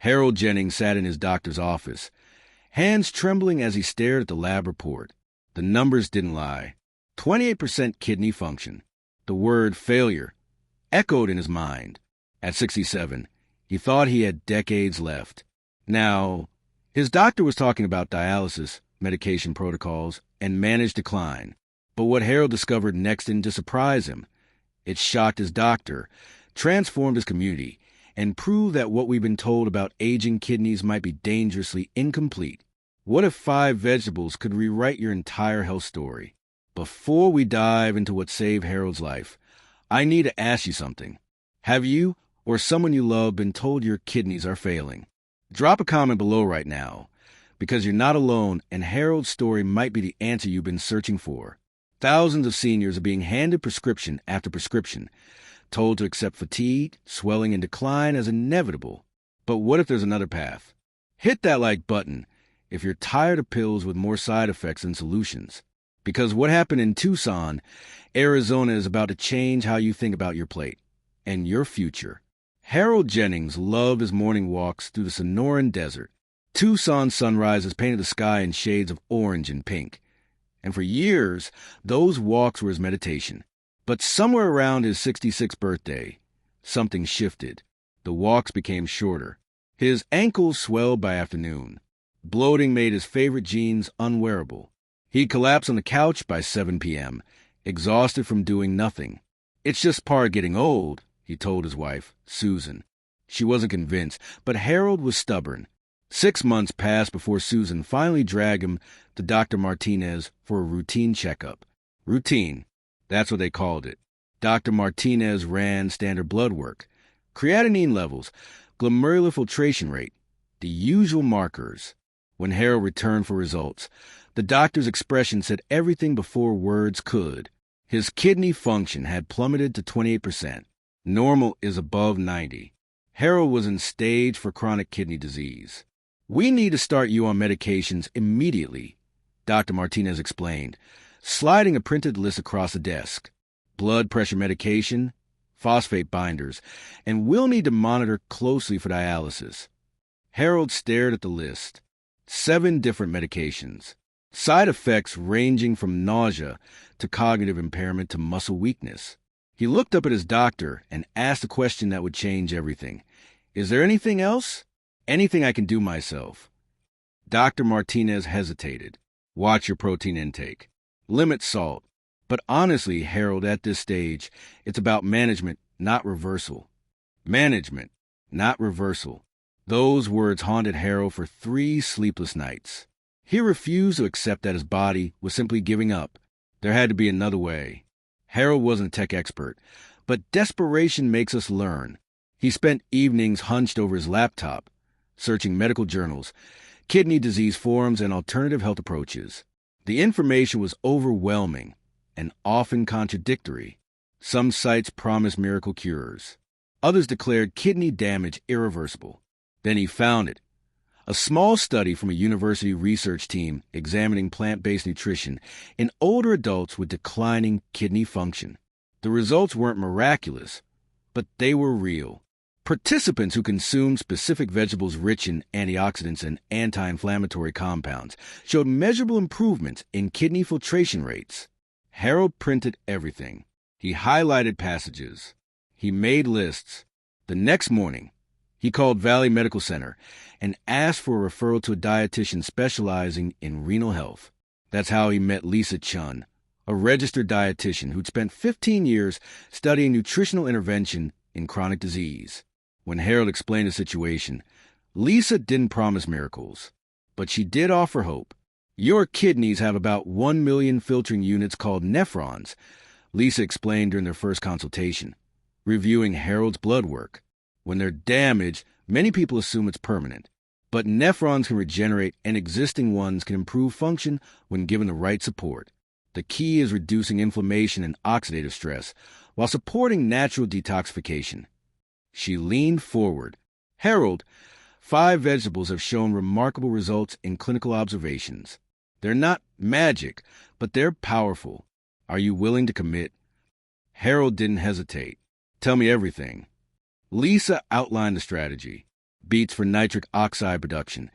Harold Jennings sat in his doctor's office, hands trembling as he stared at the lab report. The numbers didn't lie. 28% kidney function. The word failure echoed in his mind. At 67, he thought he had decades left. Now, his doctor was talking about dialysis, medication protocols, and managed decline. But what Harold discovered next didn't just surprise him. It shocked his doctor, transformed his community, and proved that what we've been told about aging kidneys might be dangerously incomplete. What if 5 vegetables could rewrite your entire health story? Before we dive into what saved Harold's life, I need to ask you something. Have you or someone you love been told your kidneys are failing? Drop a comment below right now, because you're not alone and Harold's story might be the answer you've been searching for. Thousands of seniors are being handed prescription after prescription, told to accept fatigue, swelling, and decline as inevitable. But what if there's another path? Hit that like button if you're tired of pills with more side effects than solutions. Because what happened in Tucson, Arizona is about to change how you think about your plate and your future. Harold Jennings loved his morning walks through the Sonoran Desert. Tucson sunrises painted the sky in shades of orange and pink. And for years, those walks were his meditation. But somewhere around his 66th birthday, something shifted. The walks became shorter. His ankles swelled by afternoon. Bloating made his favorite jeans unwearable. He'd collapse on the couch by 7 p.m., exhausted from doing nothing. "It's just part of getting old," he told his wife, Susan. She wasn't convinced, but Harold was stubborn. 6 months passed before Susan finally dragged him to Dr. Martinez for a routine checkup. Routine, that's what they called it. Dr. Martinez ran standard blood work, creatinine levels, glomerular filtration rate, the usual markers. When Harold returned for results, the doctor's expression said everything before words could. His kidney function had plummeted to 28%. Normal is above 90. Harold was in stage for chronic kidney disease. "We need to start you on medications immediately," Dr. Martinez explained, sliding a printed list across the desk. "Blood pressure medication, phosphate binders, and we'll need to monitor closely for dialysis." Harold stared at the list. 7 different medications. Side effects ranging from nausea to cognitive impairment to muscle weakness. He looked up at his doctor and asked a question that would change everything. "Is there anything else? Anything I can do myself?" Dr. Martinez hesitated. "Watch your protein intake. Limit salt." But honestly, Harold, at this stage, it's about management, not reversal. Management, not reversal. Those words haunted Harold for 3 sleepless nights. He refused to accept that his body was simply giving up. There had to be another way. Harold wasn't a tech expert, but desperation makes us learn. He spent evenings hunched over his laptop, searching medical journals, kidney disease forums, and alternative health approaches. The information was overwhelming and often contradictory. Some sites promised miracle cures. Others declared kidney damage irreversible. Then he found it. A small study from a university research team examining plant-based nutrition in older adults with declining kidney function. The results weren't miraculous, but they were real. Participants who consumed specific vegetables rich in antioxidants and anti-inflammatory compounds showed measurable improvements in kidney filtration rates. Harold printed everything. He highlighted passages. He made lists. The next morning, he called Valley Medical Center and asked for a referral to a dietitian specializing in renal health. That's how he met Lisa Chun, a registered dietitian who'd spent 15 years studying nutritional intervention in chronic disease. When Harold explained the situation, Lisa didn't promise miracles, but she did offer hope. "Your kidneys have about 1 million filtering units called nephrons," Lisa explained during their first consultation, reviewing Harold's blood work. When they're damaged, many people assume it's permanent. But nephrons can regenerate, and existing ones can improve function when given the right support. The key is reducing inflammation and oxidative stress while supporting natural detoxification. She leaned forward. "Harold, 5 vegetables have shown remarkable results in clinical observations. They're not magic, but they're powerful. Are you willing to commit?" Harold didn't hesitate. "Tell me everything." Lisa outlined the strategy. beets for nitric oxide production,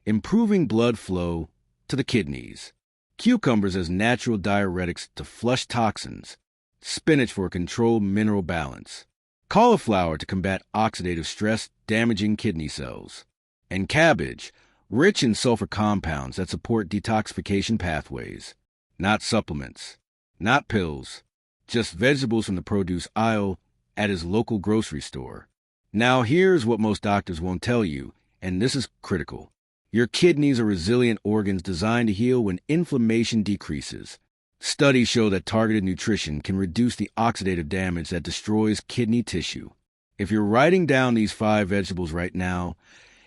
improving blood flow to the kidneys. Cucumbers as natural diuretics to flush toxins. Spinach for a controlled mineral balance. Cauliflower to combat oxidative stress damaging kidney cells. And cabbage, rich in sulfur compounds that support detoxification pathways. Not supplements, not pills, just vegetables from the produce aisle at his local grocery store. Now here's what most doctors won't tell you, and this is critical. Your kidneys are resilient organs designed to heal when inflammation decreases. Studies show that targeted nutrition can reduce the oxidative damage that destroys kidney tissue. If you're writing down these 5 vegetables right now,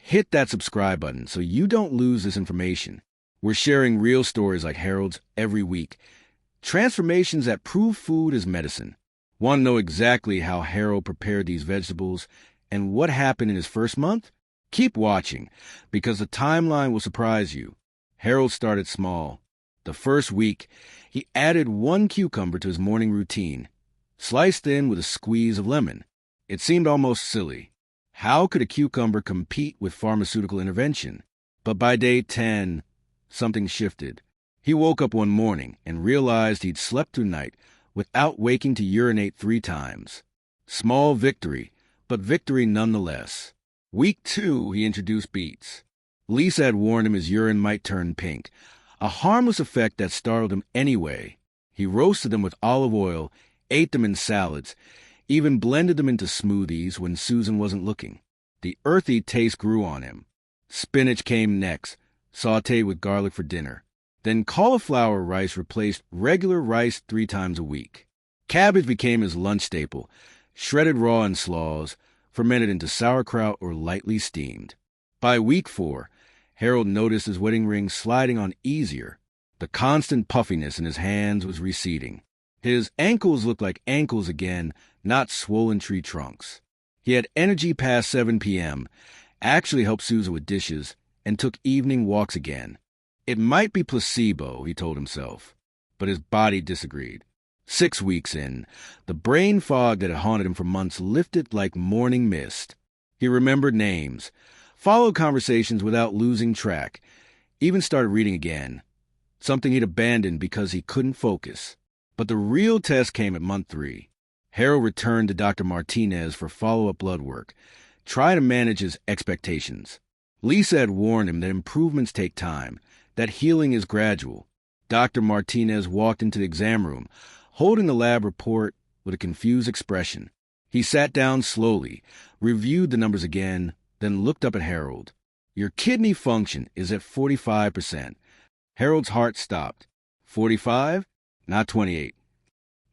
hit that subscribe button so you don't lose this information. We're sharing real stories like Harold's every week. Transformations that prove food is medicine. Want to know exactly how Harold prepared these vegetables and what happened in his first month? Keep watching, because the timeline will surprise you. Harold started small. The first week, he added 1 cucumber to his morning routine, sliced in with a squeeze of lemon. It seemed almost silly. How could a cucumber compete with pharmaceutical intervention? But by day 10, something shifted. He woke up one morning and realized he'd slept through night without waking to urinate 3 times. Small victory, but victory nonetheless. Week 2, he introduced beets. Lisa had warned him his urine might turn pink, a harmless effect that startled him anyway. He roasted them with olive oil, ate them in salads, even blended them into smoothies when Susan wasn't looking. The earthy taste grew on him. Spinach came next, sautéed with garlic for dinner. Then cauliflower rice replaced regular rice 3 times a week. Cabbage became his lunch staple, shredded raw in slaws, fermented into sauerkraut or lightly steamed. By week 4, Harold noticed his wedding ring sliding on easier. The constant puffiness in his hands was receding. His ankles looked like ankles again, not swollen tree trunks. He had energy past 7 p.m., actually helped Susan with dishes, and took evening walks again. It might be placebo, he told himself, but his body disagreed. 6 weeks in, the brain fog that had haunted him for months lifted like morning mist. He remembered names, followed conversations without losing track, even started reading again, something he'd abandoned because he couldn't focus. But the real test came at month 3. Harold returned to Dr. Martinez for follow-up blood work, trying to manage his expectations. Lisa had warned him that improvements take time, that healing is gradual. Dr. Martinez walked into the exam room, holding the lab report with a confused expression. He sat down slowly, reviewed the numbers again, then looked up at Harold. Your kidney function is at 45%. Harold's heart stopped. 45? Not 28.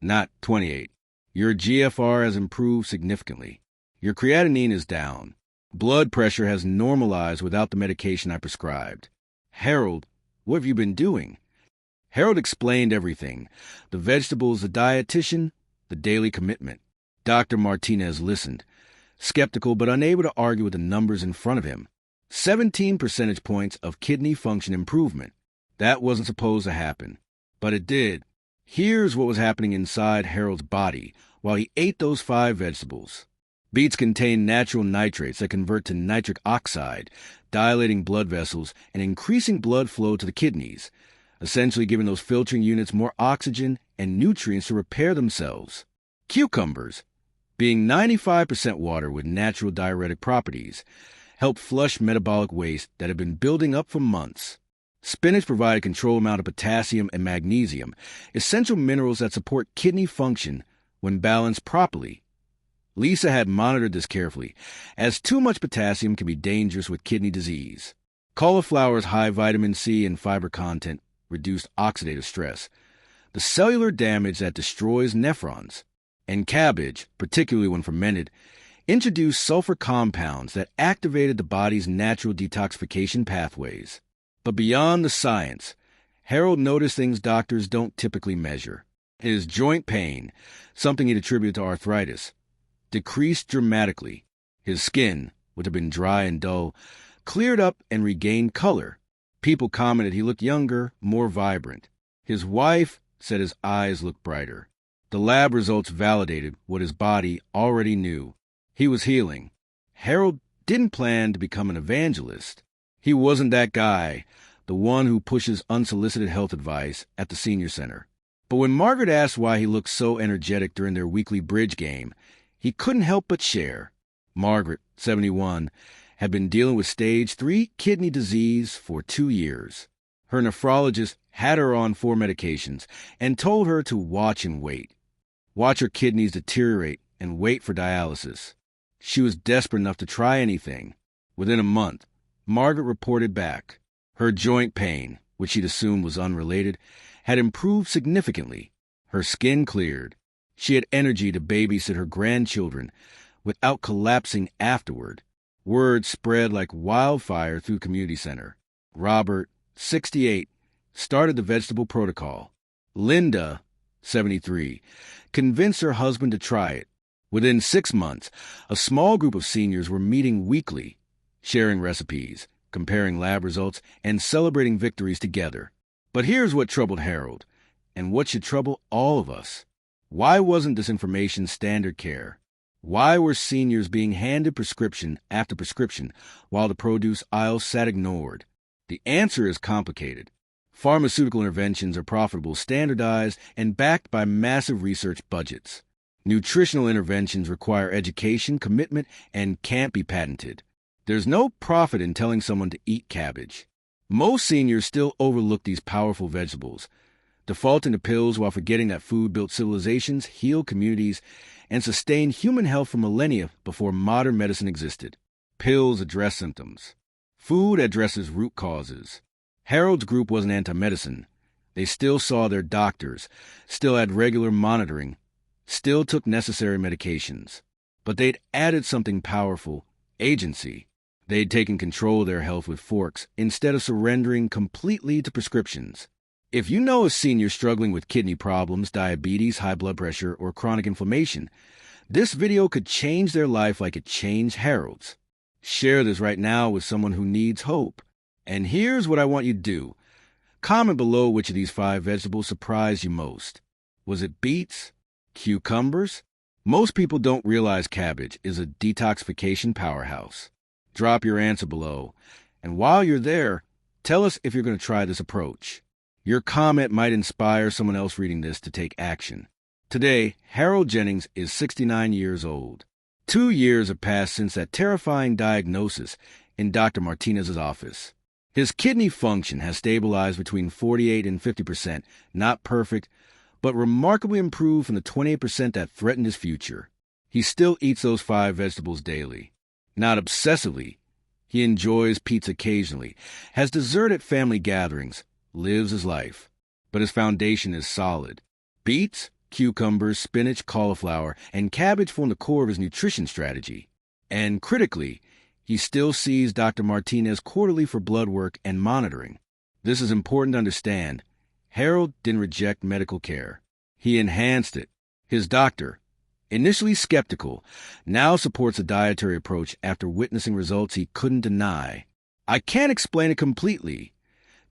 Not 28. Your GFR has improved significantly. Your creatinine is down. Blood pressure has normalized without the medication I prescribed. Harold, what have you been doing? Harold explained everything. The vegetables, the dietitian, the daily commitment. Dr. Martinez listened, skeptical but unable to argue with the numbers in front of him. 17 percentage points of kidney function improvement. That wasn't supposed to happen, but it did. Here's what was happening inside Harold's body while he ate those 5 vegetables. Beets contain natural nitrates that convert to nitric oxide, dilating blood vessels and increasing blood flow to the kidneys, essentially giving those filtering units more oxygen and nutrients to repair themselves. Cucumbers, being 95% water with natural diuretic properties, help flush metabolic waste that had been building up for months. Spinach provided a controlled amount of potassium and magnesium, essential minerals that support kidney function when balanced properly. Lisa had monitored this carefully, as too much potassium can be dangerous with kidney disease. Cauliflower's high vitamin C and fiber content reduced oxidative stress, the cellular damage that destroys nephrons. And cabbage, particularly when fermented, introduced sulfur compounds that activated the body's natural detoxification pathways. But beyond the science, Harold noticed things doctors don't typically measure. His joint pain, something he'd attributed to arthritis, decreased dramatically. His skin, which had been dry and dull, cleared up and regained color. People commented he looked younger, more vibrant. His wife said his eyes looked brighter. The lab results validated what his body already knew. He was healing. Harold didn't plan to become an evangelist. He wasn't that guy, the one who pushes unsolicited health advice at the senior center. But when Margaret asked why he looked so energetic during their weekly bridge game, he couldn't help but share. Margaret, 71, had been dealing with stage 3 kidney disease for 2 years. Her nephrologist had her on 4 medications and told her to watch and wait. Watch her kidneys deteriorate and wait for dialysis. She was desperate enough to try anything. Within a month, Margaret reported back. Her joint pain, which she'd assumed was unrelated, had improved significantly. Her skin cleared. She had energy to babysit her grandchildren without collapsing afterward. Word spread like wildfire through community center. Robert, 68, started the vegetable protocol. Linda, 73, convinced her husband to try it. Within 6 months, a small group of seniors were meeting weekly, sharing recipes, comparing lab results, and celebrating victories together. But here's what troubled Harold, and what should trouble all of us. Why wasn't this information standard care? Why were seniors being handed prescription after prescription while the produce aisle sat ignored? The answer is complicated. Pharmaceutical interventions are profitable, standardized, and backed by massive research budgets. Nutritional interventions require education, commitment, and can't be patented. There's no profit in telling someone to eat cabbage. Most seniors still overlook these powerful vegetables, defaulting to pills while forgetting that food built civilizations, healed communities, and sustained human health for millennia before modern medicine existed. Pills address symptoms. Food addresses root causes. Harold's group wasn't anti-medicine. They still saw their doctors, still had regular monitoring, still took necessary medications. But they'd added something powerful, agency. They'd taken control of their health with forks instead of surrendering completely to prescriptions. If you know a senior struggling with kidney problems, diabetes, high blood pressure, or chronic inflammation, this video could change their life like it changed Harold's. Share this right now with someone who needs hope. And here's what I want you to do. Comment below which of these 5 vegetables surprised you most. Was it beets? Cucumbers? Most people don't realize cabbage is a detoxification powerhouse. Drop your answer below. And while you're there, tell us if you're going to try this approach. Your comment might inspire someone else reading this to take action. Today, Harold Jennings is 69 years old. 2 years have passed since that terrifying diagnosis in Dr. Martinez's office. His kidney function has stabilized between 48 and 50%, not perfect, but remarkably improved from the 28% that threatened his future. He still eats those 5 vegetables daily. Not obsessively. He enjoys pizza occasionally, has dessert at family gatherings, lives his life. But his foundation is solid. Beets, cucumbers, spinach, cauliflower, and cabbage form the core of his nutrition strategy. And critically, he still sees Dr. Martinez quarterly for blood work and monitoring. This is important to understand. Harold didn't reject medical care. He enhanced it. His doctor, initially skeptical, now supports a dietary approach after witnessing results he couldn't deny. "I can't explain it completely,"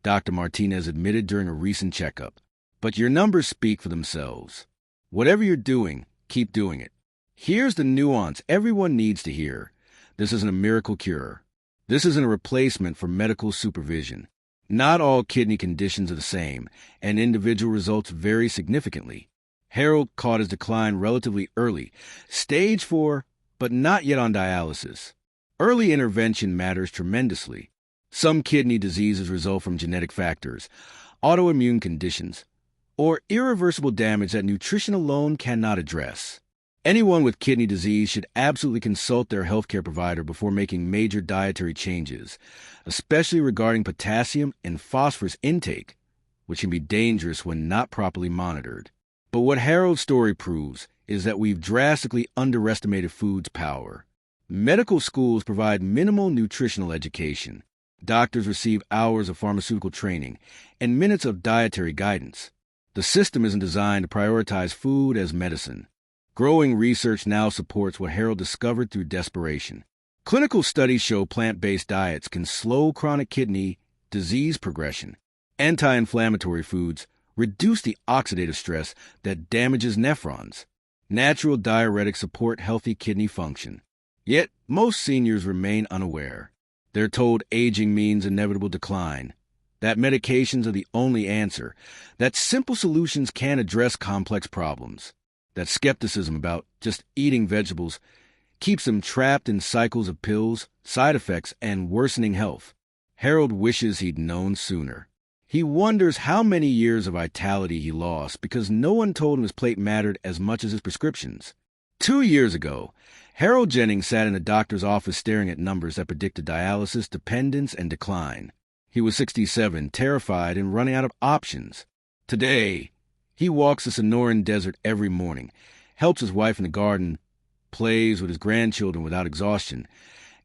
Dr. Martinez admitted during a recent checkup. "But your numbers speak for themselves. Whatever you're doing, keep doing it." Here's the nuance everyone needs to hear. This isn't a miracle cure. This isn't a replacement for medical supervision. Not all kidney conditions are the same, and individual results vary significantly. Harold caught his decline relatively early, stage 4, but not yet on dialysis. Early intervention matters tremendously. Some kidney diseases result from genetic factors, autoimmune conditions, or irreversible damage that nutrition alone cannot address. Anyone with kidney disease should absolutely consult their healthcare provider before making major dietary changes, especially regarding potassium and phosphorus intake, which can be dangerous when not properly monitored. But what Harold's story proves is that we've drastically underestimated food's power. Medical schools provide minimal nutritional education. Doctors receive hours of pharmaceutical training and minutes of dietary guidance. The system isn't designed to prioritize food as medicine. Growing research now supports what Harold discovered through desperation. Clinical studies show plant-based diets can slow chronic kidney disease progression. Anti-inflammatory foods reduce the oxidative stress that damages nephrons. Natural diuretics support healthy kidney function. Yet, most seniors remain unaware. They're told aging means inevitable decline, that medications are the only answer, that simple solutions can't address complex problems, that skepticism about just eating vegetables keeps them trapped in cycles of pills, side effects, and worsening health. Harold wishes he'd known sooner. He wonders how many years of vitality he lost because no one told him his plate mattered as much as his prescriptions. 2 years ago, Harold Jennings sat in a doctor's office staring at numbers that predicted dialysis, dependence, and decline. He was 67, terrified and running out of options. Today, he walks the Sonoran Desert every morning, helps his wife in the garden, plays with his grandchildren without exhaustion,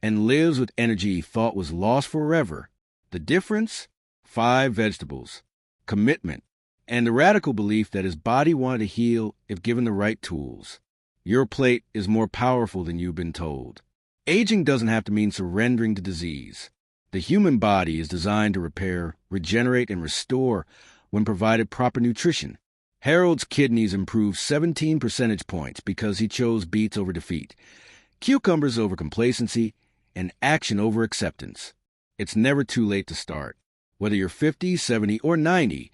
and lives with energy he thought was lost forever. The difference? 5 vegetables, commitment, and the radical belief that his body wanted to heal if given the right tools. Your plate is more powerful than you've been told. Aging doesn't have to mean surrendering to disease. The human body is designed to repair, regenerate, and restore when provided proper nutrition. Harold's kidneys improved 17 percentage points because he chose beets over defeat, cucumbers over complacency, and action over acceptance. It's never too late to start. Whether you're 50, 70, or 90,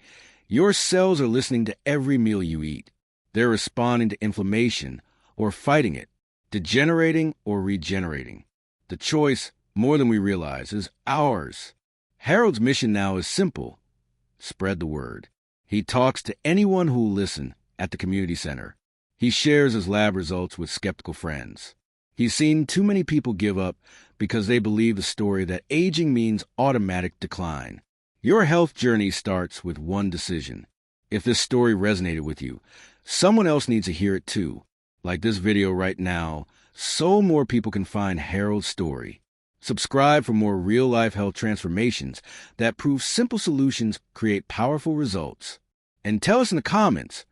your cells are listening to every meal you eat. They're responding to inflammation or fighting it, degenerating or regenerating. The choice, more than we realize, is ours. Harold's mission now is simple: spread the word. He talks to anyone who will listen at the community center. He shares his lab results with skeptical friends. He's seen too many people give up because they believe the story that aging means automatic decline. Your health journey starts with one decision. If this story resonated with you, someone else needs to hear it too. Like this video right now, so more people can find Harold's story. Subscribe for more real-life health transformations that prove simple solutions create powerful results. And tell us in the comments,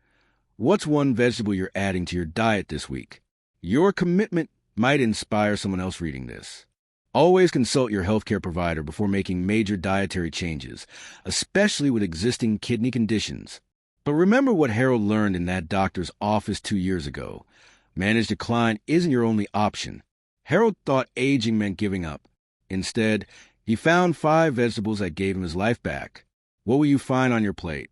what's one vegetable you're adding to your diet this week? Your commitment might inspire someone else reading this. Always consult your healthcare provider before making major dietary changes, especially with existing kidney conditions. But remember what Harold learned in that doctor's office 2 years ago. Managed decline isn't your only option. Harold thought aging meant giving up. Instead, he found 5 vegetables that gave him his life back. What will you find on your plate?